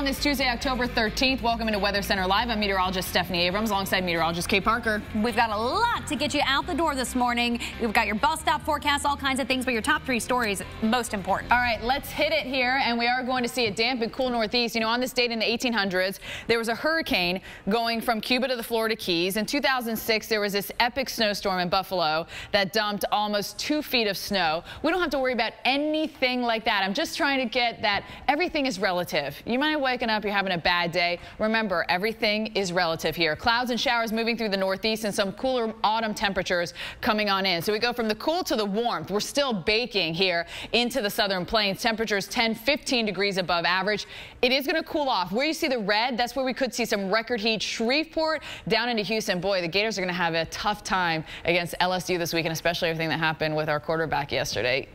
on this Tuesday, October 13th. Welcome into Weather Center Live. I'm meteorologist Stephanie Abrams alongside meteorologist Kait Parker. We've got a lot to get you out the door this morning. We've got your bus stop forecast, all kinds of things, but your top three stories, most important. All right, let's hit it here, and we are going to see a damp and cool northeast. You know, on this date in the 1800s, there was a hurricane going from Cuba to the Florida Keys. In 2006, there was this epic snowstorm in Buffalo that dumped almost 2 feet of snow. We don't have to worry about anything like that. I'm just trying to get that everything is relative. You might have waken up, you're having a bad day. Remember, everything is relative here. Clouds and showers moving through the northeast and some cooler autumn temperatures coming on in. So we go from the cool to the warmth. We're still baking here into the southern plains. Temperatures 10-15 degrees above average. It is going to cool off. Where you see the red, that's where we could see some record heat. Shreveport down into Houston. Boy, the Gators are going to have a tough time against LSU this week, and especially everything that happened with our quarterback yesterday.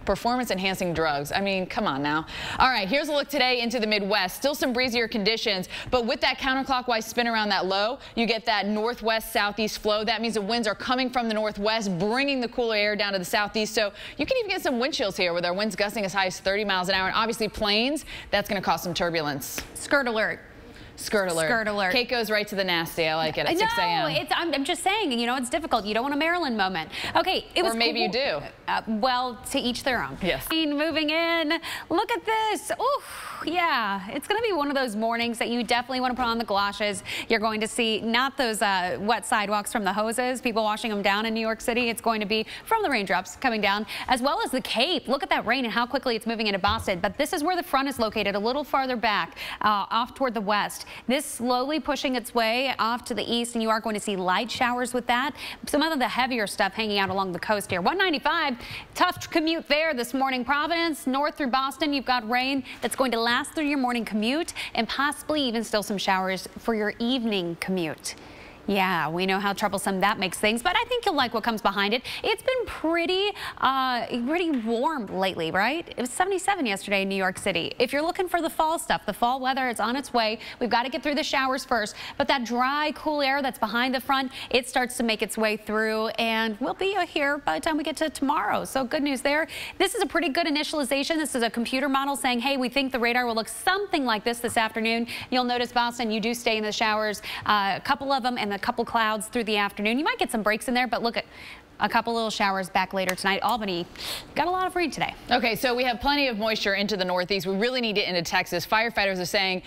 Performance-enhancing drugs. I mean, come on now. All right, here's a look today into the Midwest. Still some breezier conditions, but with that counterclockwise spin around that low, you get that northwest-southeast flow. That means the winds are coming from the northwest, bringing the cooler air down to the southeast. So you can even get some wind chills here with our winds gusting as high as 30 miles an hour. And obviously plains, that's going to cause some turbulence. Skirt alert. Skirt alert. Skirt alert. Kate goes right to the nasty. I like it at 6 a.m. No, I'm just saying, you know, it's difficult. You don't want a Maryland moment. Okay, it was Or maybe cool. you do. Well, to each their own. Yes. Moving in. Look at this. Ooh, yeah. It's going to be one of those mornings that you definitely want to put on the galoshes. You're going to see not those wet sidewalks from the hoses, people washing them down in New York City. It's going to be from the raindrops coming down, as well as the Cape. Look at that rain and how quickly it's moving into Boston. But this is where the front is located, a little farther back, off toward the west. This slowly pushing its way off to the east, and you are going to see light showers with that. Some of the heavier stuff hanging out along the coast here. 195, tough commute there this morning. Providence, north through Boston, you've got rain that's going to last through your morning commute, and possibly even still some showers for your evening commute. Yeah, we know how troublesome that makes things, but I think you'll like what comes behind it. It's been pretty warm lately, right? It was 77 yesterday in New York City. If you're looking for the fall stuff, the fall weather, it's on its way. We've got to get through the showers first, but that dry, cool air that's behind the front, it starts to make its way through, and we'll be here by the time we get to tomorrow. So good news there. This is a pretty good initialization. This is a computer model saying, hey, we think the radar will look something like this afternoon. You'll notice, Boston, you do stay in the showers, a couple of them, and a couple clouds through the afternoon. You might get some breaks in there, but look at a couple little showers back later tonight. Albany got a lot of rain today. Okay, so we have plenty of moisture into the northeast. We really need it into Texas. Firefighters are saying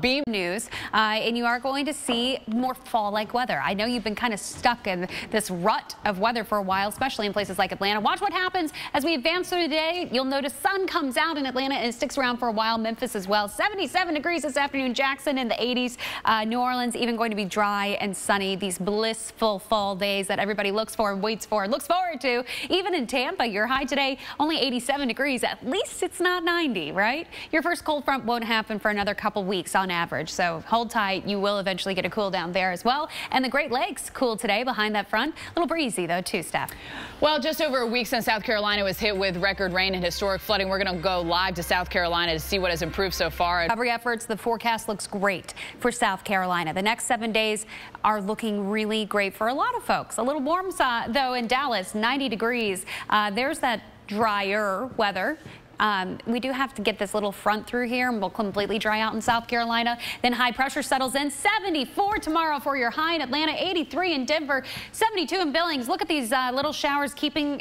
beam news, and you are going to see more fall-like weather. I know you've been kind of stuck in this rut of weather for a while, especially in places like Atlanta. Watch what happens as we advance through the day. You'll notice sun comes out in Atlanta and it sticks around for a while. Memphis as well. 77 degrees this afternoon. Jackson in the 80s. New Orleans even going to be dry and sunny. These blissful fall days that everybody looks for and waits for and looks forward to. Even in Tampa, your high today only 87 degrees. At least it's not 90, right? Your first cold front won't happen for another couple weeks on average, so hold tight. You will eventually get a cool down there as well. And the Great Lakes cool today behind that front. A little breezy though too, Steph. Well, just over a week since South Carolina was hit with record rain and historic flooding, we're going to go live to South Carolina to see what has improved so far. Recovery efforts, the forecast looks great for South Carolina. The next 7 days are looking really great for a lot of folks. A little warm though in Dallas, 90 degrees. There's that drier weather. We do have to get this little front through here, and we'll completely dry out in South Carolina. Then high pressure settles in. 74 tomorrow for your high in Atlanta, 83 in Denver, 72 in Billings. Look at these little showers keeping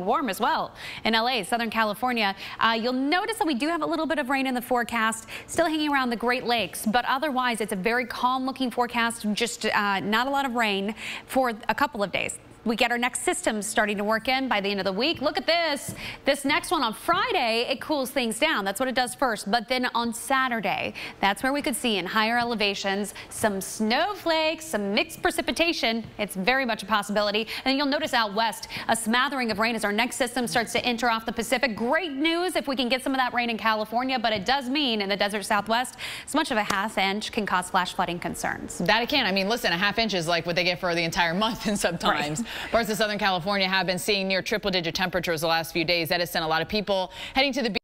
warm as well in LA, Southern California. You'll notice that we do have a little bit of rain in the forecast, still hanging around the Great Lakes, but otherwise it's a very calm looking forecast, just not a lot of rain for a couple of days. We get our next systems starting to work in by the end of the week. Look at this. This next one on Friday, it cools things down. That's what it does first. But then on Saturday, that's where we could see in higher elevations some snowflakes, some mixed precipitation. It's very much a possibility. And you'll notice out west, a smattering of rain as our next system starts to enter off the Pacific. Great news if we can get some of that rain in California, but it does mean in the desert Southwest, as much of a ½ inch can cause flash flooding concerns. That it can. I mean, listen, a ½ inch is like what they get for the entire month and sometimes. Right. Parts of Southern California have been seeing near triple-digit temperatures the last few days. That has sent a lot of people heading to the beach.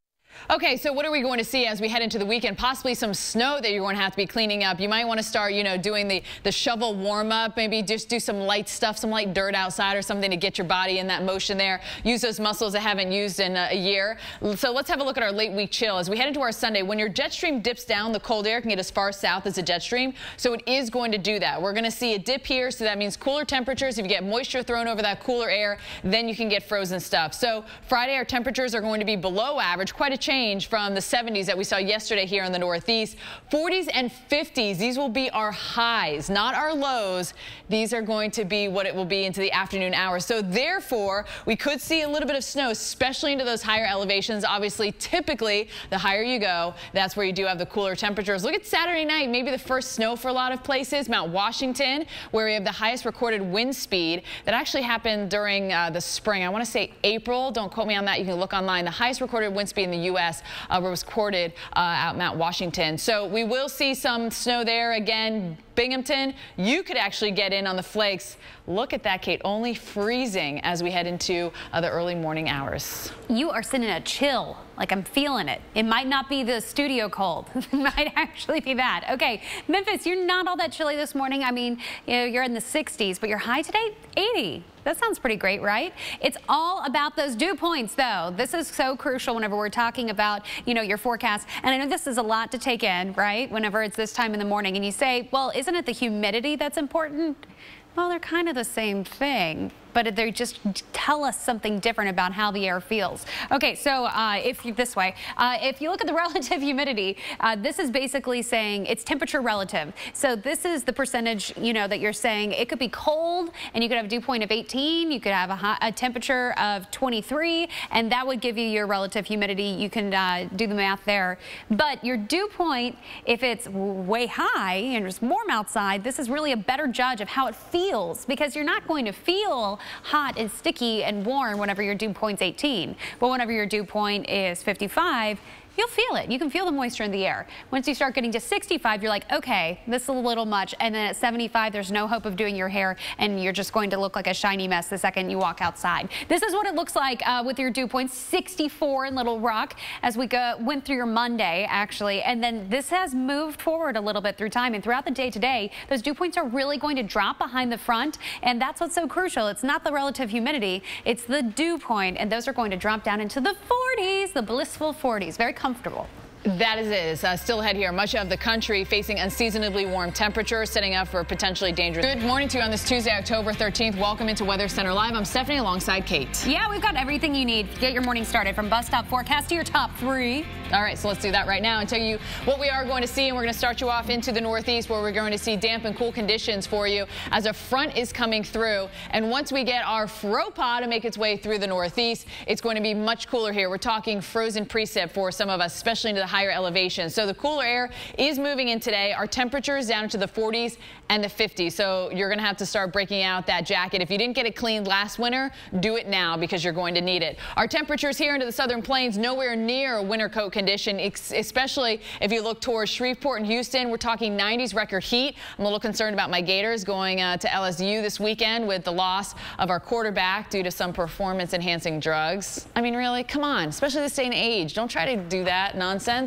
Okay, so what are we going to see as we head into the weekend? Possibly some snow that you're going to have to be cleaning up. You might want to start, doing the shovel warm up, maybe just do some light stuff, some light dirt outside or something to get your body in that motion there. Use those muscles that haven't used in a year. So let's have a look at our late week chill. As we head into our Sunday, when your jet stream dips down, the cold air can get as far south as the jet stream. So it is going to do that. We're going to see a dip here. So that means cooler temperatures. If you get moisture thrown over that cooler air, then you can get frozen stuff. So Friday, our temperatures are going to be below average. Quite a change from the 70s that we saw yesterday here in the Northeast. 40s and 50s, these will be our highs, not our lows. These are going to be what it will be into the afternoon hours. So therefore, we could see a little bit of snow, especially into those higher elevations. Obviously, typically, the higher you go, that's where you do have the cooler temperatures. Look at Saturday night, maybe the first snow for a lot of places. Mount Washington, where we have the highest recorded wind speed. That actually happened during the spring. I want to say April. Don't quote me on that. You can look online. The highest recorded wind speed in the U.S. Was quoted out Mount Washington. So we will see some snow there. Again, Binghamton, you could actually get in on the flakes. Look at that, Kate, only freezing as we head into the early morning hours. You are sending a chill. Like, I'm feeling it. It might not be the studio cold. It might actually be that. Okay, Memphis, you're not all that chilly this morning. I mean, you're in the 60s, but your high today, 80. That sounds pretty great, right? It's all about those dew points, though. This is so crucial whenever we're talking about, your forecast. And I know this is a lot to take in, right? Whenever it's this time in the morning and you say, well, isn't it the humidity that's important? Well, they're kind of the same thing, but they just tell us something different about how the air feels. Okay, so if you look at the relative humidity, this is basically saying it's temperature relative. So this is the percentage, that you're saying it could be cold and you could have a dew point of 18, you could have a temperature of 23, and that would give you your relative humidity. You can do the math there. But your dew point, if it's way high and it's warm outside, this is really a better judge of how it feels, because you're not going to feel hot and sticky and warm whenever your dew point's 18. But whenever your dew point is 55, you'll feel it. You can feel the moisture in the air. Once you start getting to 65, you're like, okay, this is a little much. And then at 75, there's no hope of doing your hair, and you're just going to look like a shiny mess the second you walk outside. This is what it looks like with your dew point, 64 in Little Rock as we went through your Monday, actually. And then this has moved forward a little bit through time. And throughout the day today, those dew points are really going to drop behind the front. And that's what's so crucial. It's not the relative humidity, it's the dew point. And those are going to drop down into the 40s, the blissful 40s. Very comfortable. That is it. Still ahead here. Much of the country facing unseasonably warm temperatures, setting up for potentially dangerous. Good morning to you on this Tuesday, October 13th. Welcome into Weather Center Live. I'm Stephanie alongside Kate. Yeah, we've got everything you need to get your morning started, from bus stop forecast to your top 3. All right, so let's do that right now and tell you what we are going to see. And we're going to start you off into the Northeast, where we're going to see damp and cool conditions for you as a front is coming through. And once we get our fropa to make its way through the Northeast, it's going to be much cooler here. We're talking frozen precip for some of us, especially into the higher elevation. So the cooler air is moving in today. Our temperatures down into the 40s and the 50s. So you're going to have to start breaking out that jacket. If you didn't get it cleaned last winter, do it now, because you're going to need it. Our temperatures here into the southern plains, nowhere near a winter coat condition, especially if you look towards Shreveport and Houston. We're talking 90s record heat. I'm a little concerned about my Gators going to LSU this weekend with the loss of our quarterback due to some performance enhancing drugs. I mean, really, come on, especially this day and age. Don't try to do that nonsense.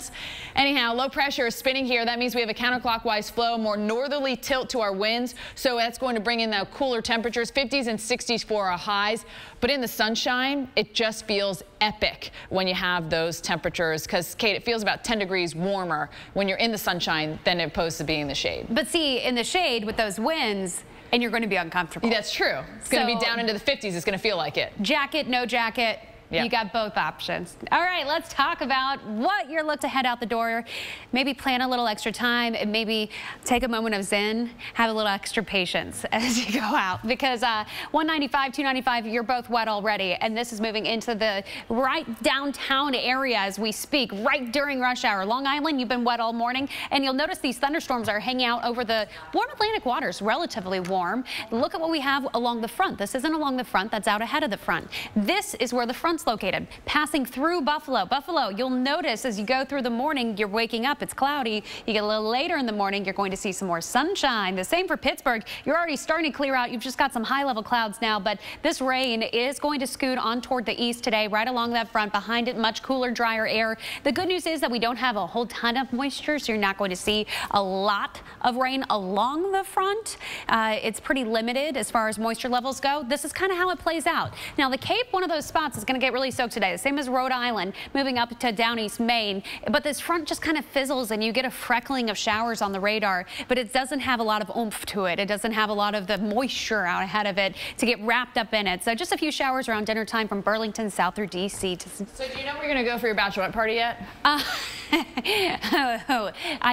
Anyhow, low pressure is spinning here. That means we have a counterclockwise flow, more northerly tilt to our winds. So that's going to bring in the cooler temperatures, 50s and 60s for our highs. But in the sunshine, it just feels epic when you have those temperatures, because, Kate, it feels about 10 degrees warmer when you're in the sunshine than opposed to being in the shade. But see, in the shade with those winds, and you're going to be uncomfortable. That's true. It's going to be down into the 50s. It's going to feel like it. Jacket, no jacket. Yeah. You got both options. All right, let's talk about what you're looking to head out the door. Maybe plan a little extra time and maybe take a moment of zen. Have a little extra patience as you go out, because 195, 295, you're both wet already. And this is moving into the right downtown area as we speak, right during rush hour. Long Island, you've been wet all morning. And you'll notice these thunderstorms are hanging out over the warm Atlantic waters, relatively warm. Look at what we have along the front. This isn't along the front. That's out ahead of the front. This is where the front front's located? Passing through Buffalo. Buffalo, you'll notice as you go through the morning, you're waking up, it's cloudy. You get a little later in the morning, you're going to see some more sunshine. The same for Pittsburgh. You're already starting to clear out. You've just got some high-level clouds now, but this rain is going to scoot on toward the east today, right along that front. Behind it, much cooler, drier air. The good news is that we don't have a whole ton of moisture, so you're not going to see a lot of rain along the front. It's pretty limited as far as moisture levels go. This is kind of how it plays out. Now, the Cape, one of those spots, is going to get really soaked today. The same as Rhode Island, moving up to down east Maine. But this front just kind of fizzles, and you get a freckling of showers on the radar, but it doesn't have a lot of oomph to it. It doesn't have a lot of the moisture out ahead of it to get wrapped up in it. So just a few showers around dinner time from Burlington south through D.C. So do you know where you're going to go for your bachelorette party yet? I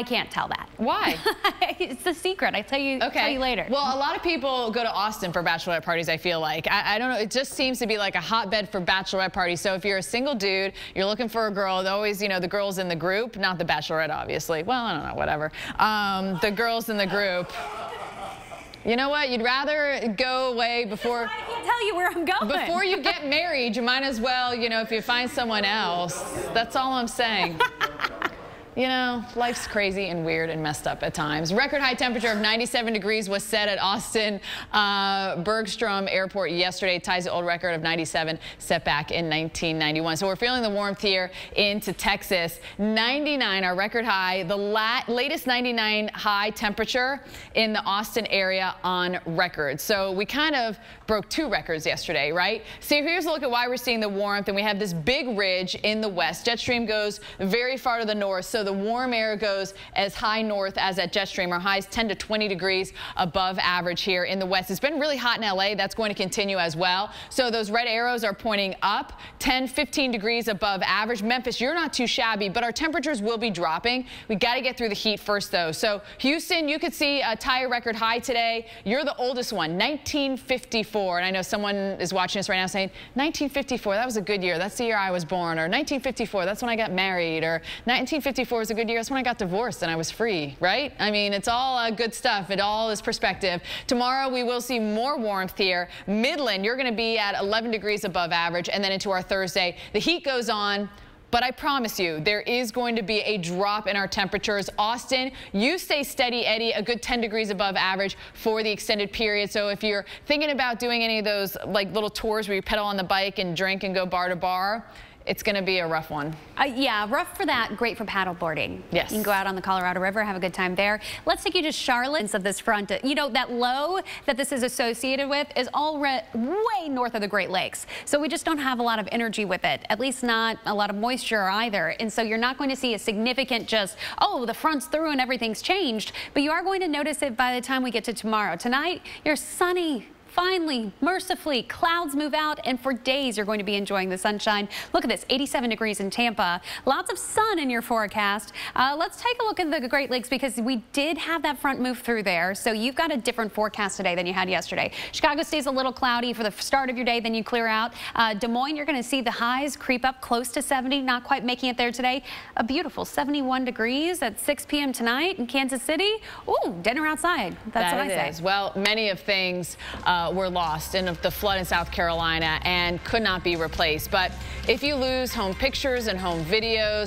can't tell that. Why? It's a secret. I tell you later. Well, a lot of people go to Austin for bachelorette parties, I feel like. I don't know. It just seems to be like a hotbed for bachelorette parties. So if you're a single dude, you're looking for a girl, always, you know, the girls in the group, not the bachelorette, obviously. Well, I don't know, whatever. The girls in the group. You know what? You'd rather go away before... I can't tell you where I'm going. Before you get married, you might as well, you know, if you find someone else. That's all I'm saying. You know, life's crazy and weird and messed up at times. Record high temperature of 97 degrees was set at Austin Bergstrom Airport yesterday. Ties the old record of 97 set back in 1991. So we're feeling the warmth here into Texas. 99, our record high, the latest 99 high temperature in the Austin area on record. So we kind of broke 2 records yesterday, right? So here's a look at why we're seeing the warmth. And we have this big ridge in the west. Jet stream goes very far to the north. So the warm air goes as high north as at jet stream. Our highs 10 to 20 degrees above average here in the west. It's been really hot in LA. That's going to continue as well. So those red arrows are pointing up 10, 15 degrees above average. Memphis, you're not too shabby, but our temperatures will be dropping. We got to get through the heat first, though. So Houston, you could see a tire record high today. You're the oldest one, 1954. And I know someone is watching us right now saying, 1954, that was a good year. That's the year I was born. Or 1954, that's when I got married. Or 1954 was a good year. That's when I got divorced and I was free, right? I mean, it's all good stuff. It all is perspective. Tomorrow, we will see more warmth here. Midland, you're going to be at 11 degrees above average. And then into our Thursday, the heat goes on. But I promise you, there is going to be a drop in our temperatures. Austin, you stay steady, Eddie, a good 10 degrees above average for the extended period. So if you're thinking about doing any of those like little tours where you pedal on the bike and drink and go bar to bar, it's going to be a rough one. Yeah, rough for that, great for paddle boarding. Yes. You can go out on the Colorado River, have a good time there. Let's take you to Charlotte of this front. You know, that low that this is associated with is already way north of the Great Lakes. So we just don't have a lot of energy with it, at least not a lot of moisture either. And so you're not going to see a significant just, oh, the front's through and everything's changed. But you are going to notice it by the time we get to tomorrow. Tonight, you're sunny. Finally, mercifully, clouds move out, and for days you're going to be enjoying the sunshine. Look at this, 87 degrees in Tampa. Lots of sun in your forecast. Let's take a look at the Great Lakes because we did have that front move through there. So you've got a different forecast today than you had yesterday. Chicago stays a little cloudy for the start of your day, then you clear out. Des Moines, you're going to see the highs creep up close to 70, not quite making it there today. A beautiful 71 degrees at 6 p.m. tonight in Kansas City. Ooh, dinner outside. That's what I say. Well, many of things were lost in the flood in South Carolina and could not be replaced. But if you lose home pictures and home videos,